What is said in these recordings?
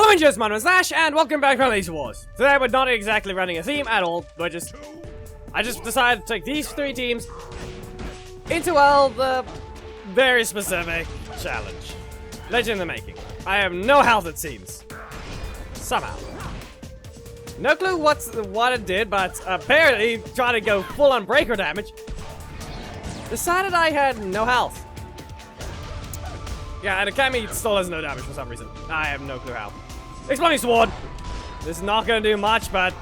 Ninjas, my name is Nash, and welcome back to Laser Wars. Today we're not exactly running a theme at all, I just decided to take these three teams into, well, the very specific challenge. Legend in the making. I have no health, it seems. Somehow. No clue what it did, but apparently trying to go full on breaker damage. Decided I had no health. Yeah, and Akemi still has no damage for some reason. I have no clue how. Exploding Sword! This is not gonna do much, but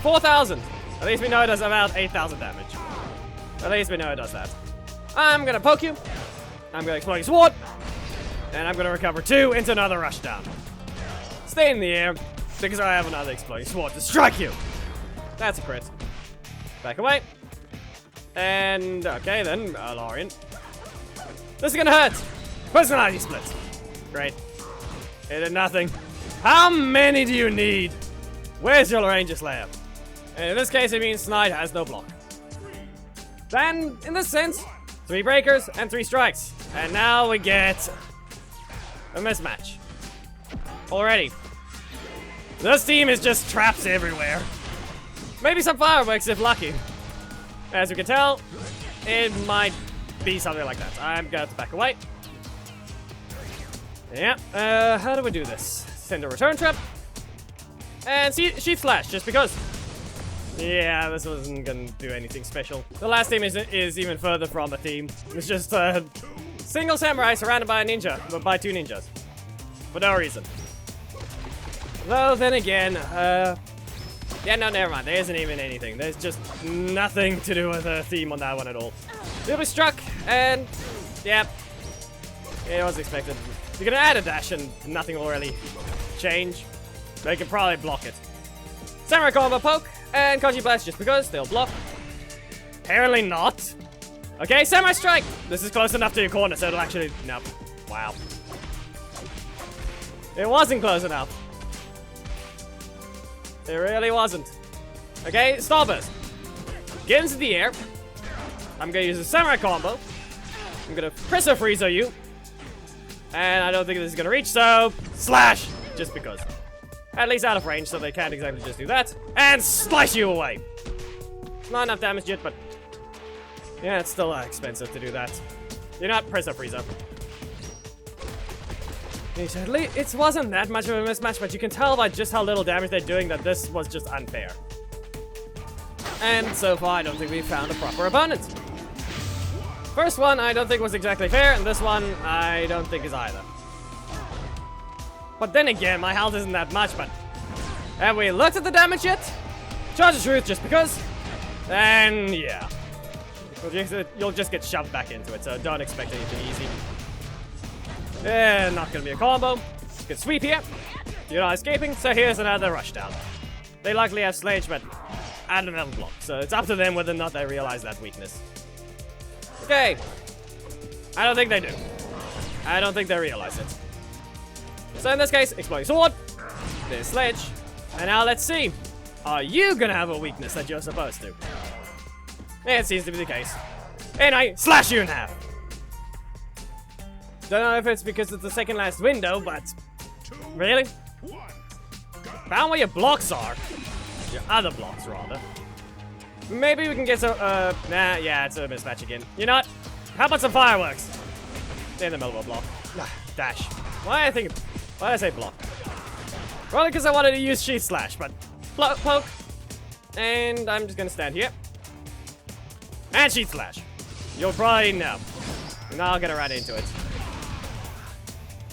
4,000. At least we know it does about 8,000 damage. At least we know it does that. I'm gonna poke you. I'm gonna Exploding Sword. And I'm gonna recover 2 into another rushdown. Stay in the air, because I have another Exploding Sword to strike you. That's a crit. Back away. And, okay then, Lorien. This is gonna hurt. Personality split. Great. It did nothing. How many do you need? Where's your Ranger Slayer? And in this case, it means Snide has no block. Then, in this sense, 3 breakers and 3 strikes. And now we get a mismatch. Already. This team is just traps everywhere. Maybe some fireworks if lucky. As you can tell, it might be something like that. I'm gonna have to back away. Yeah, how do we do this? Send a return trap. And Sheath Slash, just because. Yeah, this wasn't gonna do anything special. The last team is even further from a team. It's just a single samurai surrounded by a ninja, but by 2 ninjas. For no reason. Though, then again, yeah, no, never mind. There isn't even anything. There's just nothing to do with a theme on that one at all. We'll be struck, and, yeah, it was expected. You're gonna add a dash and nothing will really change. They can probably block it. Samurai combo poke and Koji Blast just because they'll block. Apparently not. Okay, Samurai Strike! This is close enough to your corner, so it'll actually... Nope. Wow. It wasn't close enough. It really wasn't. Okay, Starburst. Get into the air. I'm gonna use a Samurai combo. I'm gonna Presso Freezer you. And I don't think this is gonna reach, so slash! Just because. At least out of range, so they can't exactly just do that. And slice you away! Not enough damage yet, but... yeah, it's still expensive to do that. You're not Presso Freezer. It wasn't that much of a mismatch, but you can tell by just how little damage they're doing that this was just unfair. And so far, I don't think we've found a proper opponent. First one, I don't think was exactly fair, and this one, I don't think is either. But then again, my health isn't that much, but... have we looked at the damage yet? Charge of Truth, just because. And yeah. You'll just get shoved back into it, so don't expect anything easy. Not gonna be a combo. Good sweep here. You're not escaping, so here's another rushdown. They luckily have Sledge, but I don't have a block, so it's up to them whether or not they realize that weakness. Okay. I don't think they do. I don't think they realize it. So in this case, Exploding Sword. There's Sledge. And now let's see. Are you gonna have a weakness that you're supposed to? Yeah, it seems to be the case. And I slash you in half. Don't know if it's because it's the second last window, but... really? Found where your blocks are. Your other blocks, rather. Maybe we can get some, nah, yeah, it's a mismatch again. You know what? How about some fireworks? In the middle of a block. Dash. Why did I say block? Probably because I wanted to use Sheath Slash, but... poke. And I'm just gonna stand here. And Sheath Slash. You'll probably know. You're not gonna run into it.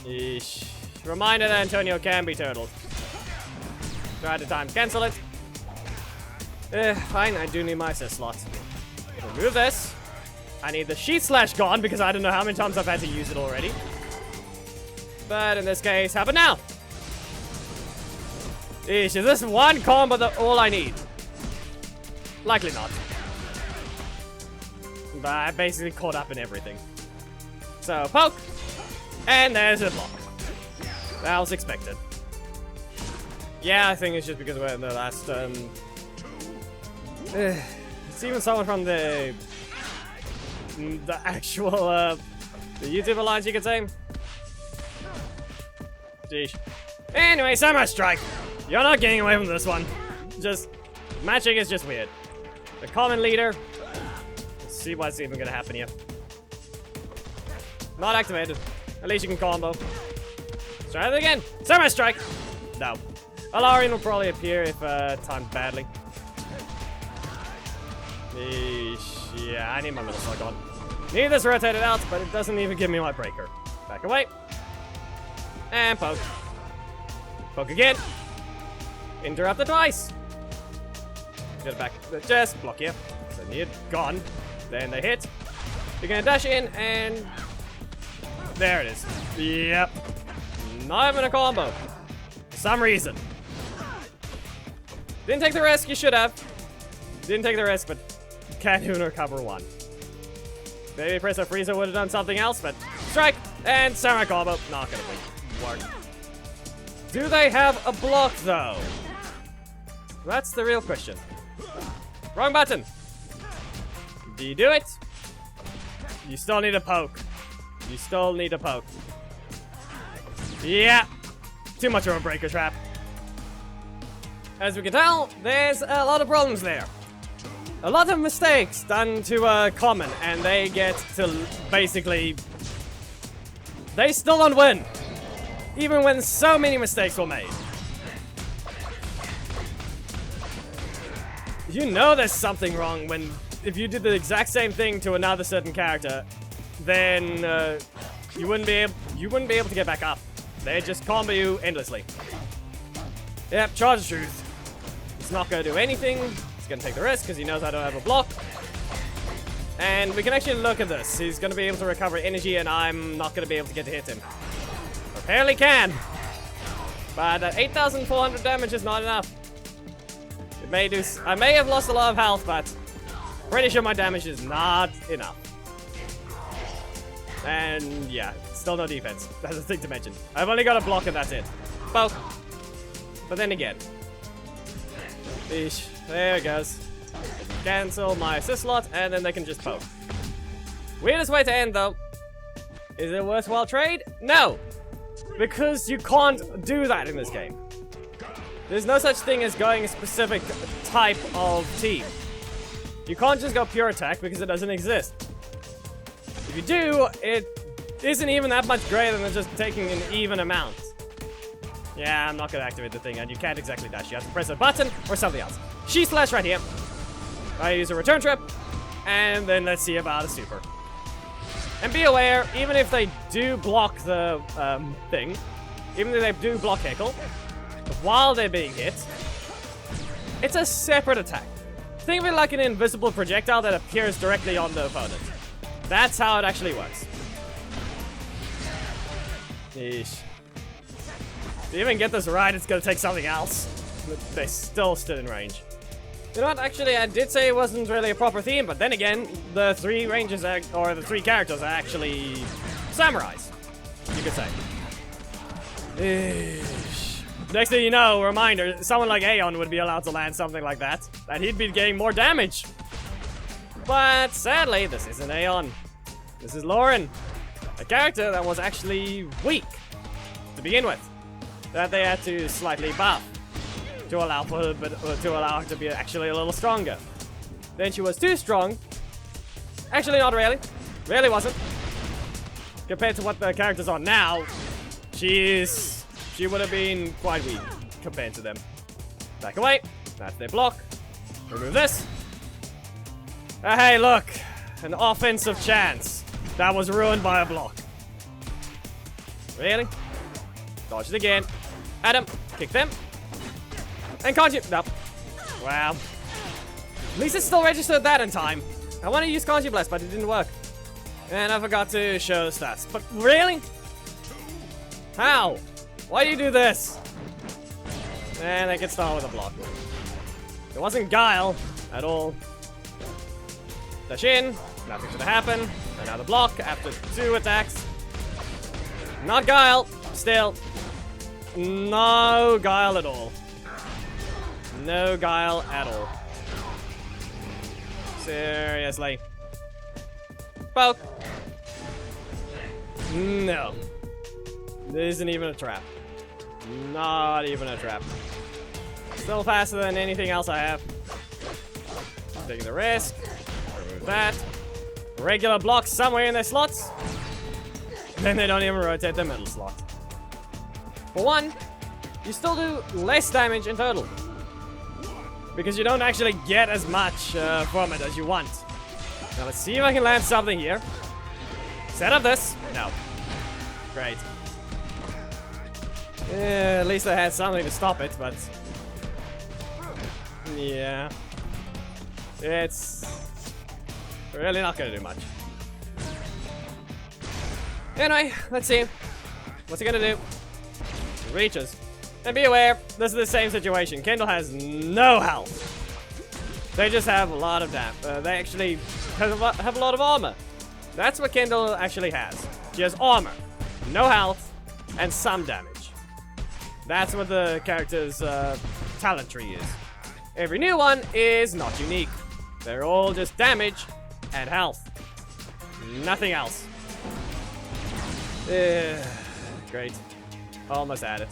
Eesh. Reminder that Antonio can be turtled. Try to time cancel it. Fine, I do need my assist slot. Remove this. I need the Sheath Slash gone because I don't know how many times I've had to use it already. But in this case, how about now? Eesh, is this one combo all I need? Likely not. But I basically caught up in everything. So, poke. And there's a block. That was expected. Yeah, I think it's just because we're in the last, it's even someone from the actual, the YouTube alliance, you could say. Sheesh. Anyway, Samurai Strike. You're not getting away from this one. Just, matching is just weird. The common leader. Let's see what's even gonna happen here. Not activated. At least you can combo. Let's try it again. Samurai Strike. No. Alarian will probably appear if timed badly. Eesh, yeah, I need my middle slug on. Need this rotated out, but it doesn't even give me my breaker. Back away. And poke. Poke again. Interrupt it twice. Get it back to the chest. Block here. So need it. Gone. Then they hit. You're gonna dash in and... There it is. Yep. Not even a combo. For some reason. Didn't take the risk, you should have. Didn't take the risk, but can't even recover one. Maybe Presto Frieza would have done something else, but strike and samurai combo. Not gonna work. Do they have a block though? That's the real question. Wrong button. Do you do it? You still need a poke. You still need a poke. Yeah. Too much of a breaker trap. As we can tell, there's a lot of problems there. A lot of mistakes done to common, and they get to basically... They still don't win. Even when so many mistakes were made. You know there's something wrong when... If you did the exact same thing to another certain character, then you wouldn't be able to get back up. They'd just combo you endlessly. Yep, Charge of Truth. It's not going to do anything. He's going to take the risk because he knows I don't have a block. And we can actually look at this. He's going to be able to recover energy and I'm not going to be able to get to hit him. Apparently can. But 8,400 damage is not enough. It may do... I may have lost a lot of health, but pretty sure my damage is not enough. And yeah, still no defense. That's a thing to mention. I've only got a block and that's it. Poke. But then again. Eesh. There it goes. Cancel my assist slot, and then they can just poke. Weirdest way to end, though. Is it a worthwhile trade? No! Because you can't do that in this game. There's no such thing as going a specific type of team. You can't just go pure attack because it doesn't exist. If you do, it isn't even that much greater than just taking an even amount. Yeah, I'm not gonna activate the thing, and you can't exactly dash. You have to press a button or something else. She slash right here. I use a return trip, and then let's see about a super. And be aware, even if they do block the thing, even if they do block Heckle, while they're being hit, it's a separate attack. Think of it like an invisible projectile that appears directly on the opponent. That's how it actually works. Yeesh. To even get this right, it's gonna take something else. But they still stood in range. You know what, actually, I did say it wasn't really a proper theme, but then again, the three ranges, or the three characters are actually samurais, you could say. Eesh. Next thing you know, reminder, someone like Aeon would be allowed to land something like that, and he'd be getting more damage. But sadly, this isn't Aeon. This is Lauren, a character that was actually weak to begin with, that they had to slightly buff to allow for her to be actually a little stronger. Then she was too strong. Actually, not really. Really wasn't. Compared to what the characters are now, she would have been quite weak compared to them. Back away. That's their block. Remove this. Hey, look. An offensive chance. That was ruined by a block. Really? Dodge it again. Adam. Kick them. And can't you? Nope. Wow. At least it still registered that in time. I want to use Kanji Blast, but it didn't work. And I forgot to show the stats. But really? How? Why do you do this? And I can start with a block. It wasn't Guile at all. Dash in. Nothing's gonna happen. Another block after 2 attacks. Not Guile. Still. No Guile at all. No Guile at all. Seriously. Poke. No. This isn't even a trap. Not even a trap. Still faster than anything else I have. Taking the risk. Remove that. Regular blocks somewhere in their slots. Then they don't even rotate the middle slot. For one, you still do less damage in total. Because you don't actually get as much from it as you want. Now let's see if I can land something here. Set up this. No. Great. Yeah, at least I had something to stop it, but... yeah. It's... really not gonna do much. Anyway, let's see. What's he gonna do? Reaches. And be aware, this is the same situation. Kendall has no health. They just have a lot of damage. They actually have a lot of armor. That's what Kendall actually has. She has armor, no health, and some damage. That's what the character's talent tree is. Every new one is not unique. They're all just damage and health. Nothing else. Great. Almost at it.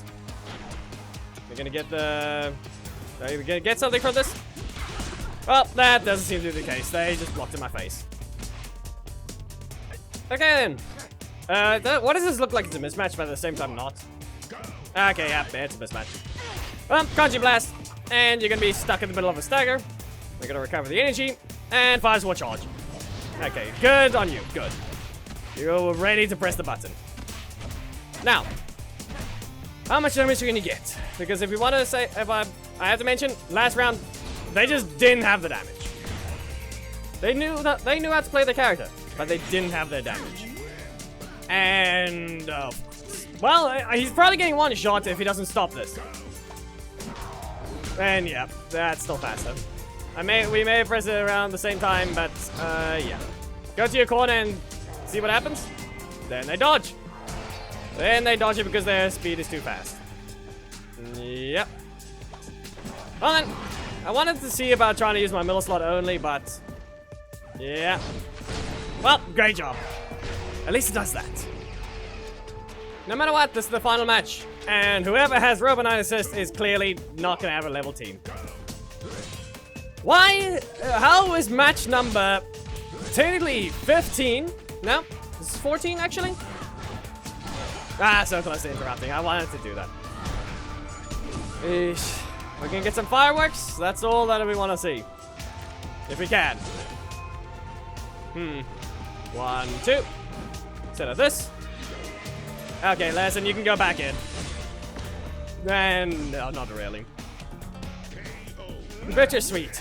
We're gonna get the... are we gonna get something from this? Well, that doesn't seem to be the case. They just blocked in my face. Okay then. What does this look like? It's a mismatch, but at the same time not. Okay, yeah, it's a mismatch. Well, Kanji Blast. And you're gonna be stuck in the middle of a stagger. They're gonna recover the energy. And fires Dino Charge. Okay, good on you. Good. You're ready to press the button. Now, how much damage are you gonna get? Because if we want to say, I have to mention, last round, they just didn't have the damage. They knew how to play the character, but they didn't have their damage. And well, he's probably getting one shot if he doesn't stop this. And yeah, that's still faster. We may have pressed it around the same time, but yeah. Go to your corner and see what happens. Then they dodge. Then they dodge it because their speed is too fast. Yep. Well then, I wanted to see about trying to use my middle slot only, but yeah. Well, great job. At least it does that. No matter what, this is the final match. And whoever has Robo 9 assist is clearly not going to have a level team. Why? How is match number technically 15? No, this is 14 actually. Ah, so close to interrupting. I wanted to do that. Eesh. We're gonna get some fireworks. That's all that we want to see. If we can. 1, 2. Set up this. Okay, listen, you can go back in. And no, not really. Bittersweet.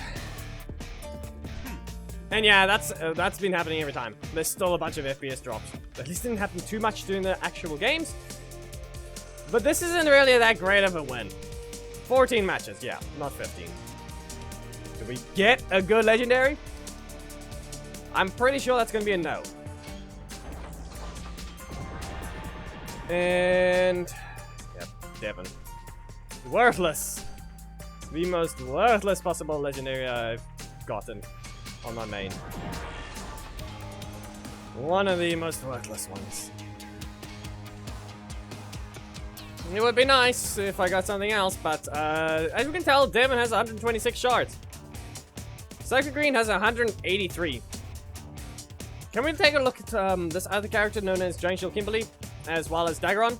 And yeah, that's been happening every time. There's still a bunch of FPS drops. At least didn't happen too much during the actual games. But this isn't really that great of a win. 14 matches, yeah, not 15. Do we get a good legendary? I'm pretty sure that's gonna be a no. And yep, Devon. Worthless. The most worthless possible legendary I've gotten on my main. One of the most worthless ones. It would be nice if I got something else, but as you can tell, Devon has 126 shards. Cycle Green has 183. Can we take a look at this other character known as Giant Shield Kimberly, as well as Daggeron,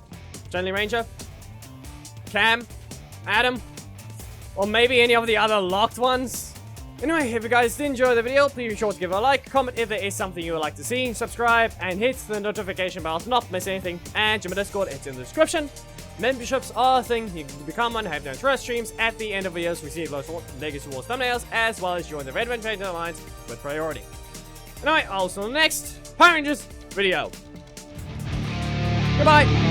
Gently Ranger, Cam, Adam, or maybe any of the other locked ones? Anyway, if you guys did enjoy the video, please be sure to give it a like, comment if there is something you would like to see, subscribe, and hit the notification bell to not miss anything, and join my Discord, it's in the description. Memberships are a thing, you can become one, have no streams at the end of videos, receive those Legacy Wars thumbnails, as well as join the Red Adventure Alliance with priority. Anyway, I'll see you in the next Power Rangers video. Goodbye!